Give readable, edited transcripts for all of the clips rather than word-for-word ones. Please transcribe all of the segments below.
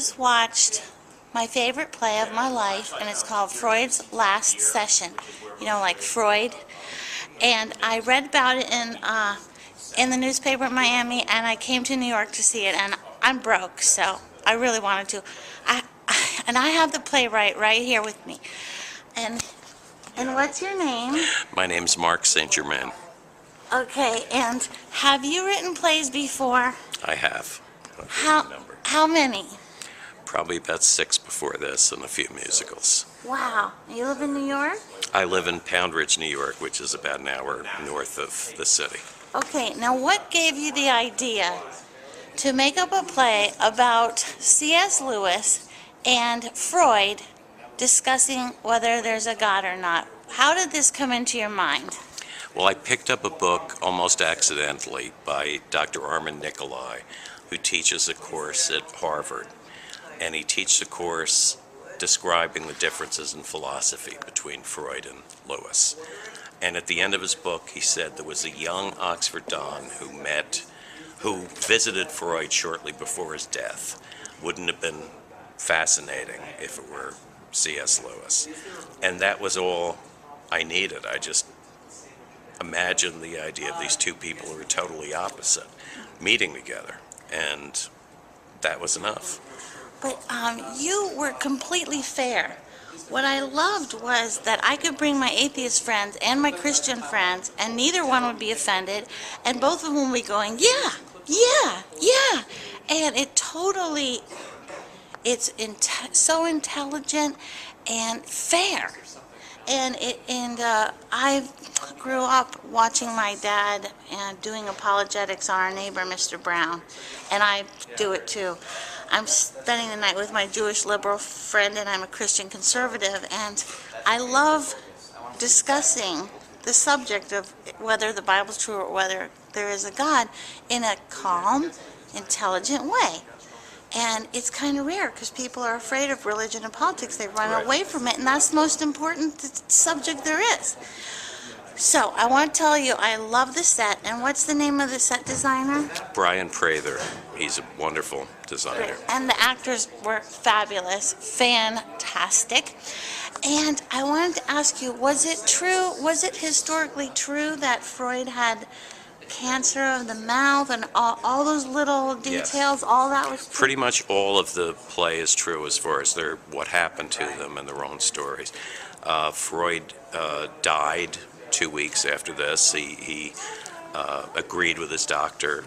just watched my favorite play of my life, and it's called Freud's Last Session. You know, like Freud. And I read about it in the newspaper in Miami, and I came to New York to see it, and I'm broke, so I really wanted to. And I have the playwright right here with me. And what's your name? My name's Mark St. Germain. Okay, and have you written plays before? I have. How many? Probably about 6 before this and a few musicals. Wow. You live in New York? I live in Pound Ridge, New York, which is about an hour north of the city. Okay, now what gave you the idea to make up a play about C.S. Lewis and Freud discussing whether there's a God or not? How did this come into your mind? Well, I picked up a book almost accidentally by Dr. Armin Nicolai, who teaches a course at Harvard. And he teaches a course describing the differences in philosophy between Freud and Lewis. And at the end of his book, he said there was a young Oxford Don who visited Freud shortly before his death. Wouldn't have been fascinating if it were C.S. Lewis. And that was all I needed. I just imagined the idea of these two people who were totally opposite meeting together, and that was enough. But you were completely fair. What I loved was that I could bring my atheist friends and my Christian friends, and neither one would be offended, and both of them would be going, yeah, yeah, yeah. And it's so intelligent and fair. And I grew up watching my dad doing apologetics on our neighbor, Mr. Brown, and I do it too. I'm spending the night with my Jewish liberal friend, and I'm a Christian conservative, and I love discussing the subject of whether the Bible's true or whether there is a God in a calm, intelligent way. And it's kind of rare because people are afraid of religion and politics. They run away from it, and that's the most important subject there is. So I want to tell you, I love the set. And what's the name of the set designer? Brian Prather. He's a wonderful designer. And the actors were fabulous, fantastic. And I wanted to ask you, was it historically true that Freud had cancer of the mouth and all those little details? Yes. All that was true? Pretty much all of the play is true as far as what happened to them and their own stories. Freud died 2 weeks after this. He agreed with his doctor.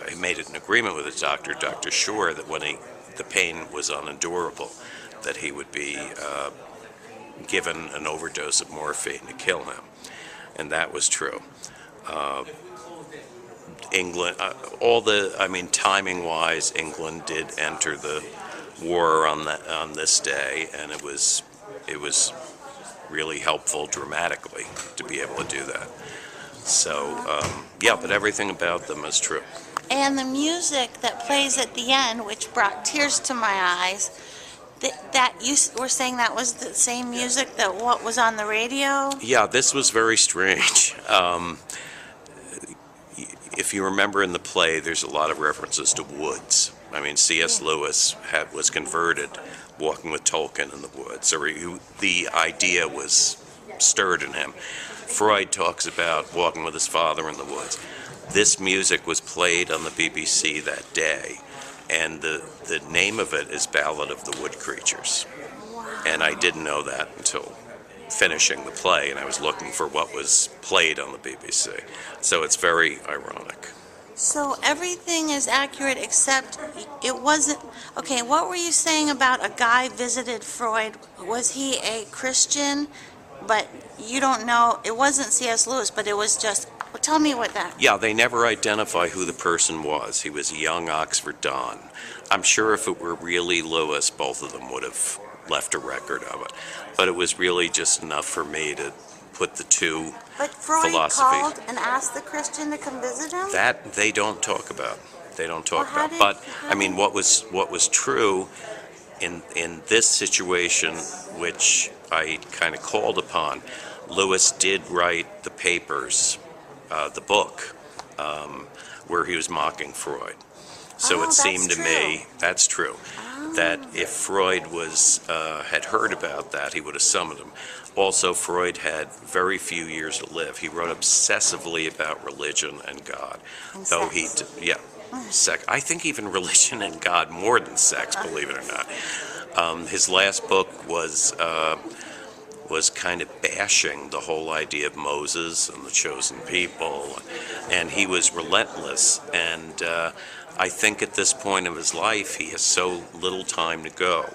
He made an agreement with his doctor, Dr. Shore, that when the pain was unendurable, that he would be given an overdose of morphine to kill him. And that was true. England, timing-wise, England did enter the war on this day, and it was really helpful dramatically to be able to do that. So, but everything about them is true. And the music that plays at the end, which brought tears to my eyes, that you were saying that was the same music that what was on the radio? Yeah, this was very strange. If you remember in the play, there's a lot of references to woods. I mean, C.S. Lewis was converted walking with Tolkien in the woods, or the idea was stirred in him. Freud talks about walking with his father in the woods. This music was played on the BBC that day, and the name of it is Ballad of the Wood Creatures. Wow. And I didn't know that until finishing the play, and I was looking for what was played on the BBC. So it's very ironic. So everything is accurate except it wasn't... Okay, what were you saying about a guy visited Freud? Was he a Christian? But you don't know... It wasn't C.S. Lewis, but it was just... Well, tell me what that... Yeah, they never identify who the person was. He was a young Oxford Don. I'm sure if it were really Lewis, both of them would have left a record of it. But it was really just enough for me to put the two But Freud called and asked the Christian to come visit him? That they don't talk about. They don't talk about. But I mean, what was true in this situation, which I kind of called upon, Lewis did write the papers, the book, where he was mocking Freud. So it seemed to me that's true. that if Freud had heard about that, he would have summoned him. Also, Freud had very few years to live. He wrote obsessively about religion and God. And Though sex. sex. I think even religion and God more than sex, believe it or not. His last book was kind of bashing the whole idea of Moses and the chosen people, and he was relentless. And I think at this point of his life, he has so little time to go.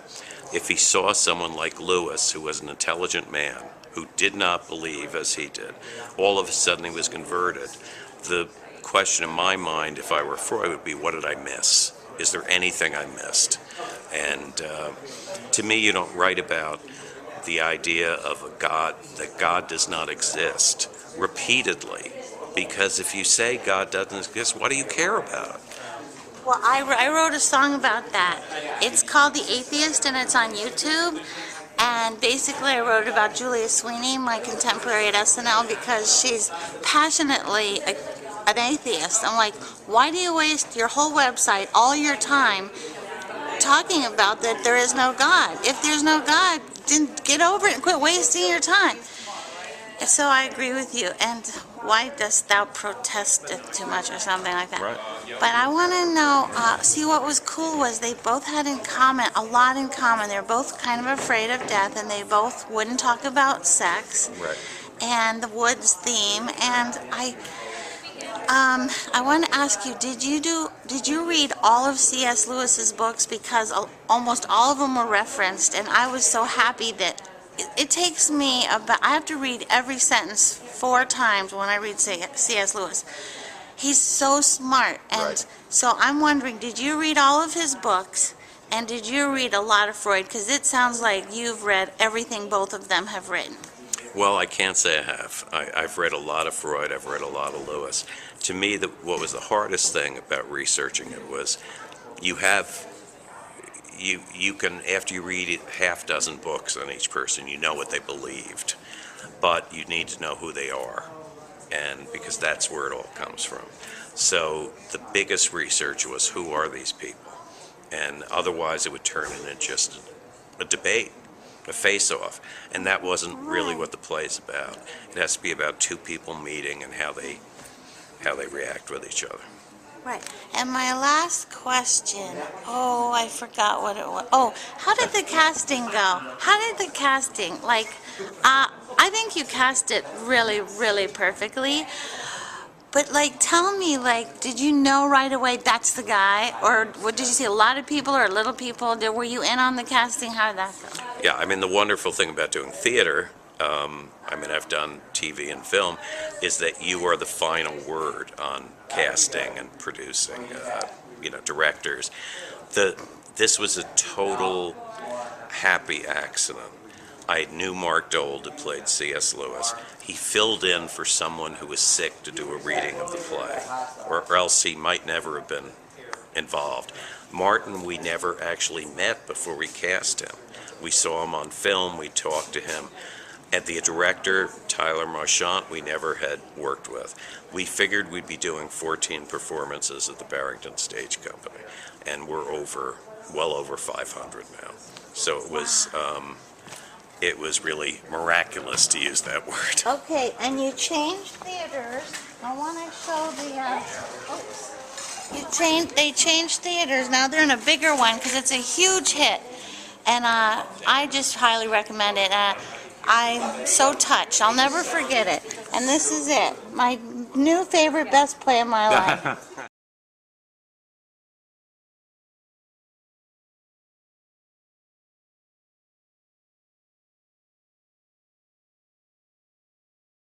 If he saw someone like Lewis, who was an intelligent man, who did not believe as he did, all of a sudden he was converted. The question in my mind, if I were Freud, would be, what did I miss? Is there anything I missed? And to me, you don't write about the idea of a God, that God does not exist, repeatedly. Because if you say God doesn't exist, what do you care about? Well, I wrote a song about that. It's called The Atheist, and it's on YouTube. And basically, I wrote about Julia Sweeney, my contemporary at SNL, because she's passionately an atheist. I'm like, why do you waste your whole website, all your time, talking about that there is no God? If there's no God, then get over it and quit wasting your time. And so I agree with you. And why dost thou protest it too much, or something like that? Right. But I want to know, see, what was cool was they both had in common, a lot in common. They were both kind of afraid of death, and they both wouldn't talk about sex. Right. And the woods theme. And I want to ask you, did you read all of C.S. Lewis's books? Because almost all of them were referenced, and I was so happy that it takes me about, I have to read every sentence 4 times when I read C.S. Lewis. He's so smart, and Right. so I'm wondering, did you read all of his books, and did you read a lot of Freud? Because it sounds like you've read everything both of them have written. Well, I can't say I have. I've read a lot of Freud. I've read a lot of Lewis. To me, what was the hardest thing about researching it was you can, after you read half dozen books on each person, you know what they believed, but you need to know who they are, and because that's where it all comes from. So the biggest research was, who are these people? And otherwise it would turn into just a debate, a face-off, and that wasn't really what the play's about. It has to be about 2 people meeting and how they react with each other. Right. And my last question, I forgot what it was. Oh, how did the casting go? How did the casting, I think you cast it really, really perfectly. But, tell me, did you know right away that's the guy? Or did you see a lot of people or little people? Were you in on the casting? How did that go? Yeah, I mean, the wonderful thing about doing theater, I've done TV and film, is that you are the final word on casting and producing, directors. This was a total happy accident. I knew Mark Dold, who played C.S. Lewis. He filled in for someone who was sick to do a reading of the play, or else he might never have been involved. Martin, we never actually met before we cast him. We saw him on film, we talked to him. And the director, Tyler Marchant, we never had worked with. We figured we'd be doing 14 performances at the Barrington Stage Company, and we're well over 500 now. So it was really miraculous, to use that word. Okay, and you changed theaters. I want to show they changed theaters. Now they're in a bigger one because it's a huge hit. And I just highly recommend it. I'm so touched. I'll never forget it. And this is it. My new favorite, best play of my life.